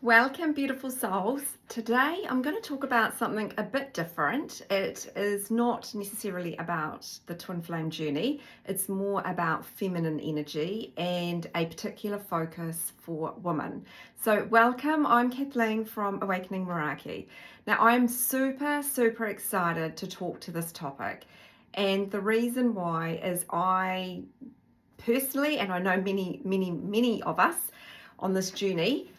Welcome, beautiful souls. Today I'm going to talk about something a bit different. It is not necessarily about the twin flame journey, it's more about feminine energy and a particular focus for women. So, welcome. I'm Kathleen from Awakening Meraki. Now, I'm super excited to talk to this topic, and the reason why is I personally, and I know many of us on this journey,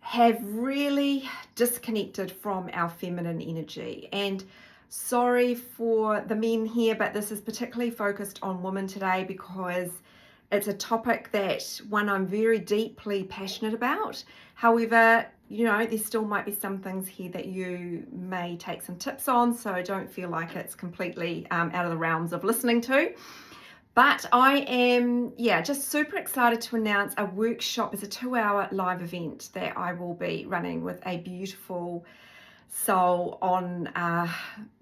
have really disconnected from our feminine energy. And sorry for the men here, but this is particularly focused on women today because it's a topic that I'm very deeply passionate about. However, there still might be some things here that you may take some tips on, so don't feel like it's completely out of the realms of listening to. But I am, just super excited to announce a workshop. It's a 2-hour live event that I will be running with a beautiful soul on,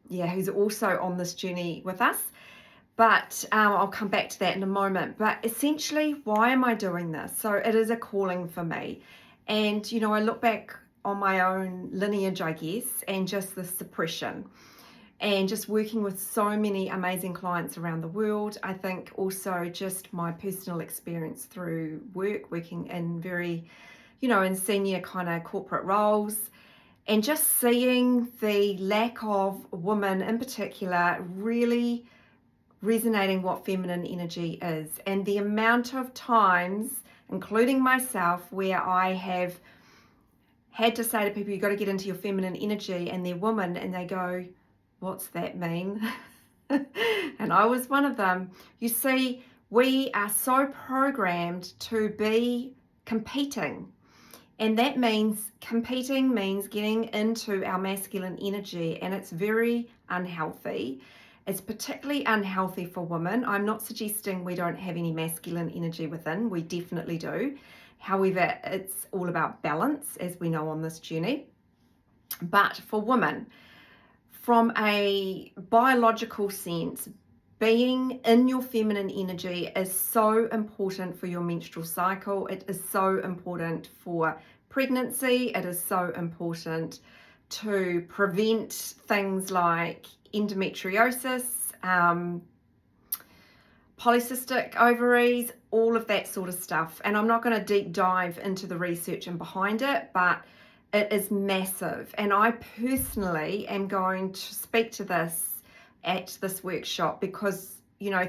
who's also on this journey with us. But I'll come back to that in a moment. But essentially, why am I doing this? So it is a calling for me. And, I look back on my own lineage, I guess, and just the suppression. And just working with so many amazing clients around the world. I think also just my personal experience through working in very, in senior kind of corporate roles, and just seeing the lack of women in particular really resonating what feminine energy is, and the amount of times, including myself, where I have had to say to people, you've got to get into your feminine energy, and they're women and they go, what's that mean? And I was one of them. You see, we are so programmed to be competing. And that means competing means getting into our masculine energy, and it's very unhealthy. It's particularly unhealthy for women. I'm not suggesting we don't have any masculine energy within. We definitely do. However, it's all about balance, as we know on this journey. But for women, from a biological sense, being in your feminine energy is so important for your menstrual cycle. It is so important for pregnancy. It is so important to prevent things like endometriosis, polycystic ovaries, all of that sort of stuff. And I'm not going to deep dive into the research and behind it, but it is massive. And I personally am going to speak to this at this workshop because,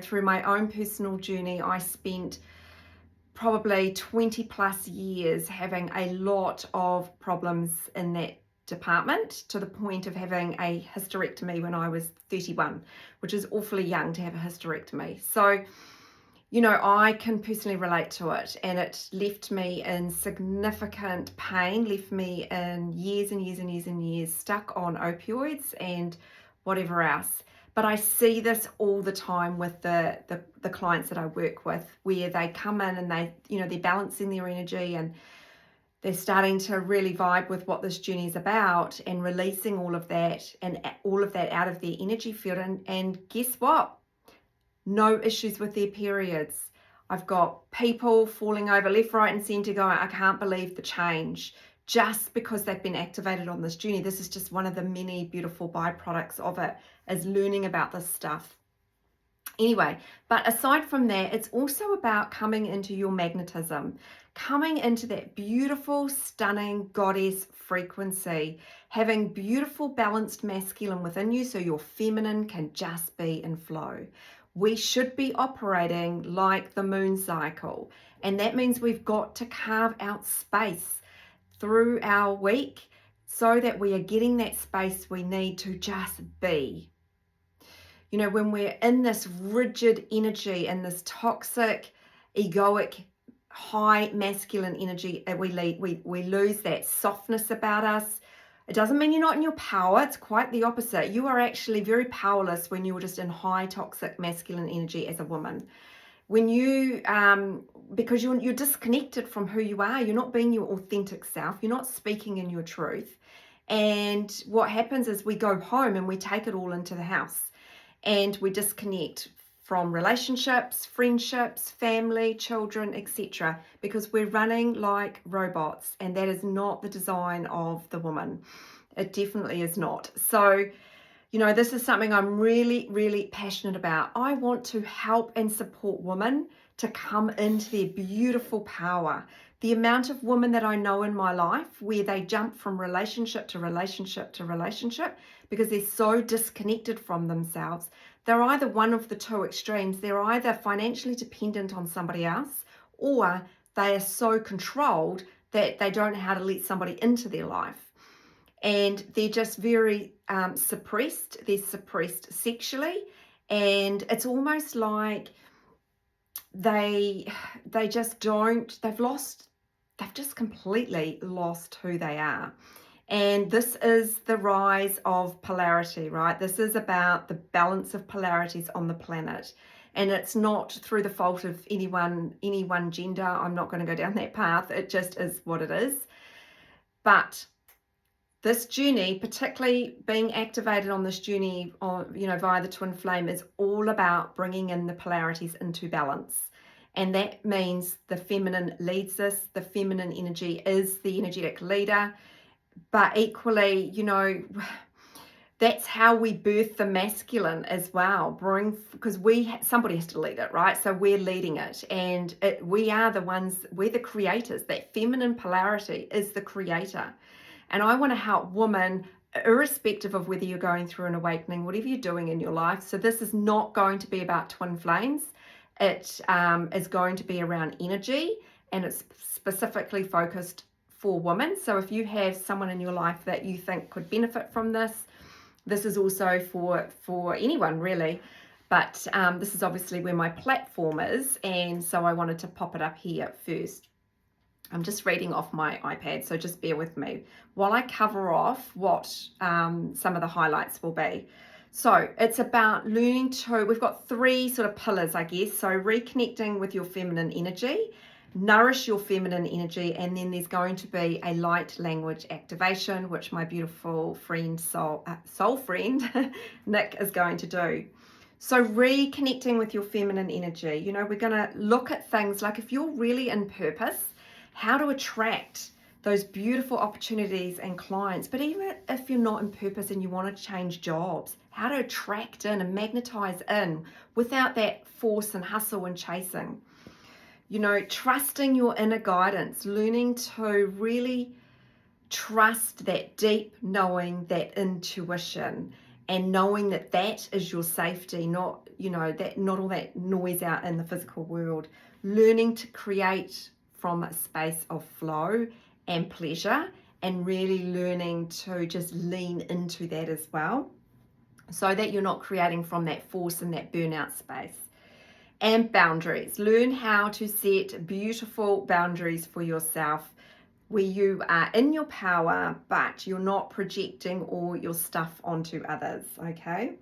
through my own personal journey, I spent probably 20 plus years having a lot of problems in that department, to the point of having a hysterectomy when I was 31, which is awfully young to have a hysterectomy. So, I can personally relate to it, and it left me in significant pain, left me in years and years stuck on opioids and whatever else. But I see this all the time with the clients that I work with, where they come in and they're balancing their energy and they're starting to really vibe with what this journey is about, and releasing all of that out of their energy field. And guess what? No issues with their periods. I've got people falling over left, right, and centre going, I can't believe the change, just because they've been activated on this journey. This is just one of the many beautiful byproducts of it, is learning about this stuff. Anyway, but aside from that, it's also about coming into your magnetism, coming into that beautiful, stunning goddess frequency, having beautiful, balanced masculine within you so your feminine can just be in flow. We should be operating like the moon cycle, and that means we've got to carve out space through our week so that we are getting that space we need to just be. When we're in this rigid energy and this toxic, egoic, high masculine energy, we lose that softness about us. It doesn't mean you're not in your power. It's quite the opposite. You are actually very powerless when you're just in high toxic masculine energy as a woman. When you, because you're disconnected from who you are, you're not being your authentic self, you're not speaking in your truth. And what happens is we go home and we take it all into the house, and we disconnect from relationships, friendships, family, children, etc. Because we're running like robots, and that is not the design of the woman. It definitely is not. So, this is something I'm really, really passionate about. I want to help and support women to come into their beautiful power. The amount of women that I know in my life where they jump from relationship to relationship to relationship because they're so disconnected from themselves. They're either one of the two extremes. They're either financially dependent on somebody else, or they are so controlled that they don't know how to let somebody into their life. And they're just very suppressed. They're suppressed sexually, and it's almost like they just don't. They've just completely lost who they are. And this is the rise of polarity, right? This is about the balance of polarities on the planet. And it's not through the fault of any one gender. I'm not going to go down that path. It just is what it is. But this journey, particularly being activated on this journey, via the twin flame, is all about bringing in the polarities into balance. And that means the feminine leads this. The feminine energy is the energetic leader. But equally, that's how we birth the masculine as well. Because somebody has to lead it, right? So we're leading it, and we are the ones. We're the creators. That feminine polarity is the creator. And I want to help women, irrespective of whether you're going through an awakening, whatever you're doing in your life. So this is not going to be about twin flames. It is going to be around energy, and it's specifically focused for women. So if you have someone in your life that you think could benefit from this, this is also for anyone really. But this is obviously where my platform is, and so I wanted to pop it up here first. I'm just reading off my iPad, so just bear with me while I cover off what some of the highlights will be. So it's about learning we've got three sort of pillars, I guess. So reconnecting with your feminine energy, nourish your feminine energy, and then there's going to be a light language activation, which my beautiful friend, soul friend, Nick, is going to do. So reconnecting with your feminine energy, we're going to look at things like if you're really in purpose, how to attract those beautiful opportunities and clients. But even if you're not in purpose and you want to change jobs, how to attract in and magnetize in without that force and hustle and chasing. Trusting your inner guidance, learning to really trust that deep knowing, that intuition, and knowing that that is your safety, not all that noise out in the physical world. Learning to create from a space of flow and pleasure, and really learning to just lean into that as well, so that you're not creating from that force and that burnout space. And boundaries. Learn how to set beautiful boundaries for yourself where you are in your power, but you're not projecting all your stuff onto others, okay?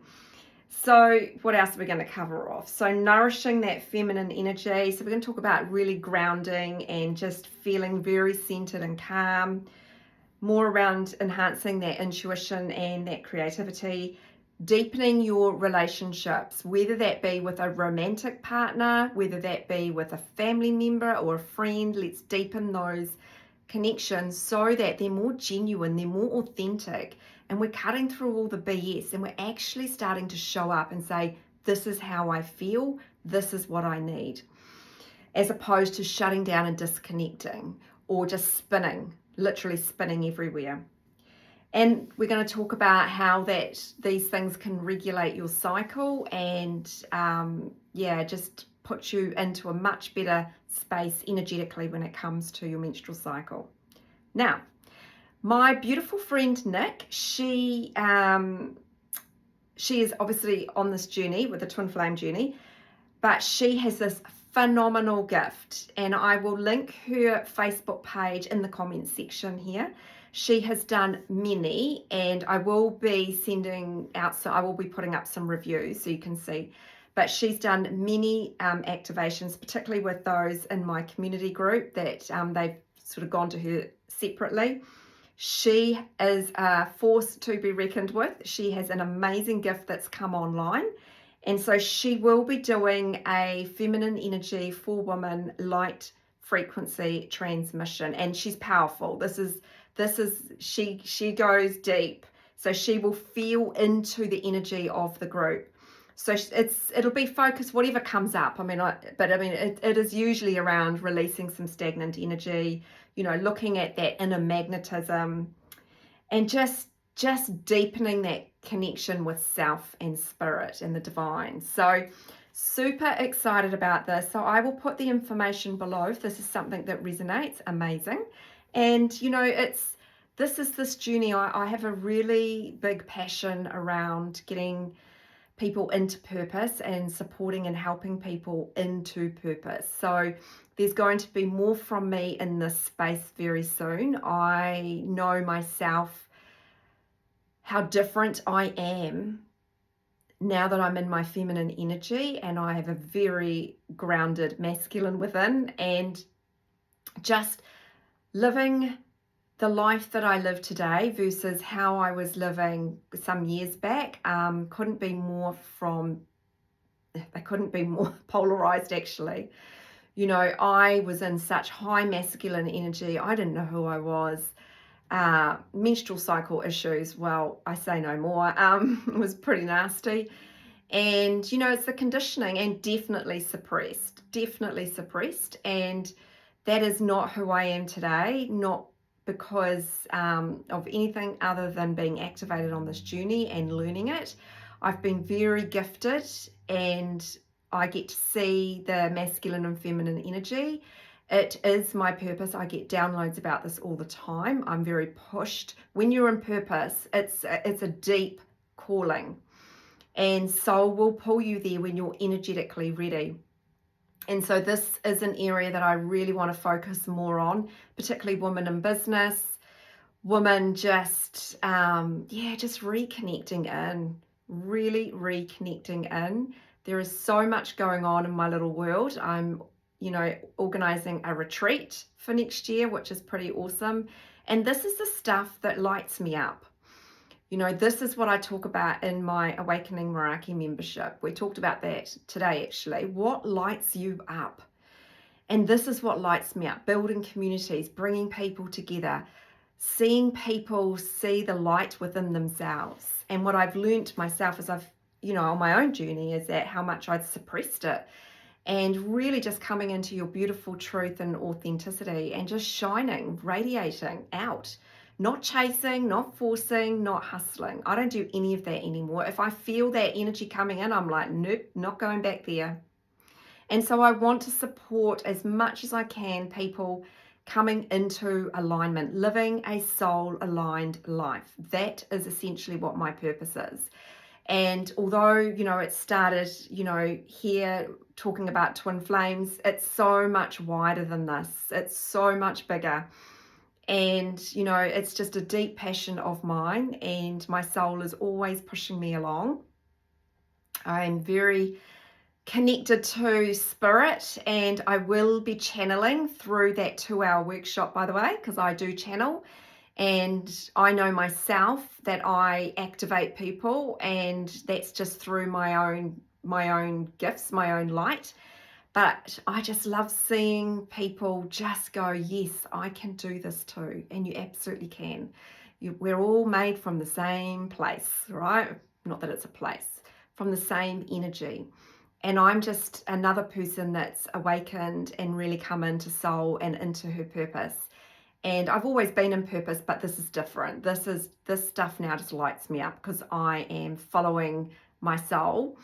So what else are we going to cover off? So nourishing that feminine energy. So we're going to talk about really grounding and just feeling very centered and calm. More around enhancing that intuition and that creativity. Deepening your relationships, whether that be with a romantic partner, whether that be with a family member or a friend. Let's deepen those connections so that they're more genuine, they're more authentic, and we're cutting through all the BS, and we're actually starting to show up and say, this is how I feel, this is what I need, as opposed to shutting down and disconnecting or just spinning, literally spinning everywhere. And we're going to talk about how these things can regulate your cycle and just put you into a much better space energetically when it comes to your menstrual cycle. Now, my beautiful friend Nick, she is obviously on this journey with the twin flame journey, but she has this phenomenal gift, and I will link her Facebook page in the comments section here. She has done many, and I will be sending out, so I will be putting up some reviews so you can see. But she's done many activations, particularly with those in my community group that they've sort of gone to her separately. She is a force to be reckoned with. She has an amazing gift that's come online, And so she will be doing a feminine energy for women light frequency transmission, and she's powerful. She goes deep. So she will feel into the energy of the group. So it'll be focused whatever comes up. It is usually around releasing some stagnant energy, looking at that inner magnetism, and just deepening that connection with self and spirit and the divine. So super excited about this. So I will put the information below if this is something that resonates. Amazing. And this journey. I have a really big passion around getting people into purpose and supporting and helping people into purpose. So there's going to be more from me in this space very soon. I know myself how different I am now that I'm in my feminine energy, and I have a very grounded masculine within, and just living the life that I live today versus how I was living some years back couldn't be more polarized, actually. I was in such high masculine energy. I didn't know who I was. Menstrual cycle issues, well, I say no more. It was pretty nasty. And, it's the conditioning, and definitely suppressed. And that is not who I am today, not because of anything other than being activated on this journey and learning it. I've been very gifted, and I get to see the masculine and feminine energy. It is my purpose. I get downloads about this all the time. I'm very pushed. When you're in purpose, it's a deep calling, and soul will pull you there when you're energetically ready. And so this is an area that I really want to focus more on, particularly women in business, women just reconnecting in, really reconnecting in. There is so much going on in my little world. I'm organizing a retreat for next year, which is pretty awesome. And this is the stuff that lights me up. This is what I talk about in my Awakening Meraki membership. We talked about that today, actually. What lights you up? And this is what lights me up: building communities, bringing people together, seeing people see the light within themselves. And what I've learnt myself as I've, on my own journey, is that how much I'd suppressed it. And really just coming into your beautiful truth and authenticity and just shining, radiating out. Not chasing, not forcing, not hustling. I don't do any of that anymore. If I feel that energy coming in, I'm like, nope, not going back there. And so I want to support as much as I can people coming into alignment, living a soul-aligned life. That is essentially what my purpose is. And although, it started, here talking about twin flames, it's so much wider than this. It's so much bigger. And, it's just a deep passion of mine, and my soul is always pushing me along. I'm very connected to spirit, and I will be channeling through that 2-hour workshop, by the way, because I do channel. And I know myself that I activate people, and that's just through my own gifts, my own light. But I just love seeing people just go, yes, I can do this too. And you absolutely can. We're all made from the same place, right? Not that it's a place, from the same energy. And I'm just another person that's awakened and really come into soul and into her purpose. And I've always been in purpose, but this is different. This stuff now just lights me up because I am following my soul,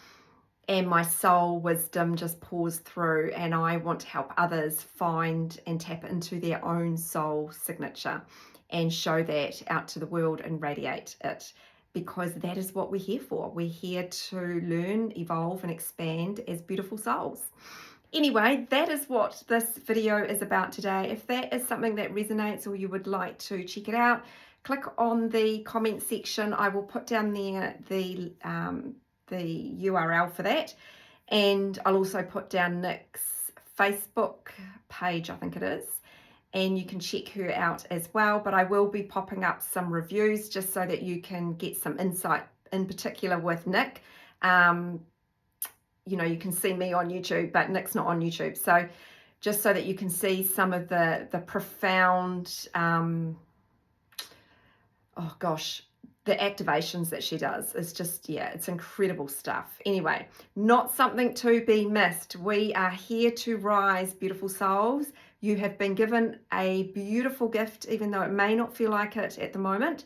and my soul wisdom just pours through, and I want to help others find and tap into their own soul signature and show that out to the world and radiate it, because that is what we're here for. We're here to learn, evolve, and expand as beautiful souls. Anyway, that is what this video is about today. If that is something that resonates or you would like to check it out, click on the comment section. I will put down there the URL for that, and I'll also put down Nick's Facebook page, I think it is, and you can check her out as well. But I will be popping up some reviews just so that you can get some insight, in particular with Nick. you can see me on YouTube, but Nick's not on YouTube. So just so that you can see some of the profound, oh gosh, the activations that she does is just, yeah, it's incredible stuff. Anyway, not something to be missed. We are here to rise, beautiful souls. You have been given a beautiful gift, even though it may not feel like it at the moment,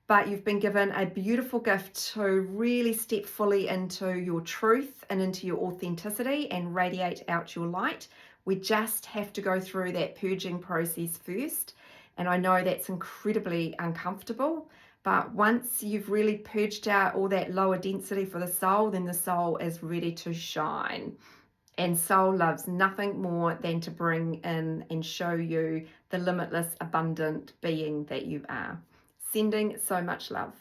but you've been given a beautiful gift to really step fully into your truth and into your authenticity and radiate out your light. We just have to go through that purging process first. And I know that's incredibly uncomfortable, but once you've really purged out all that lower density for the soul, then the soul is ready to shine. And soul loves nothing more than to bring in and show you the limitless, abundant being that you are. Sending so much love.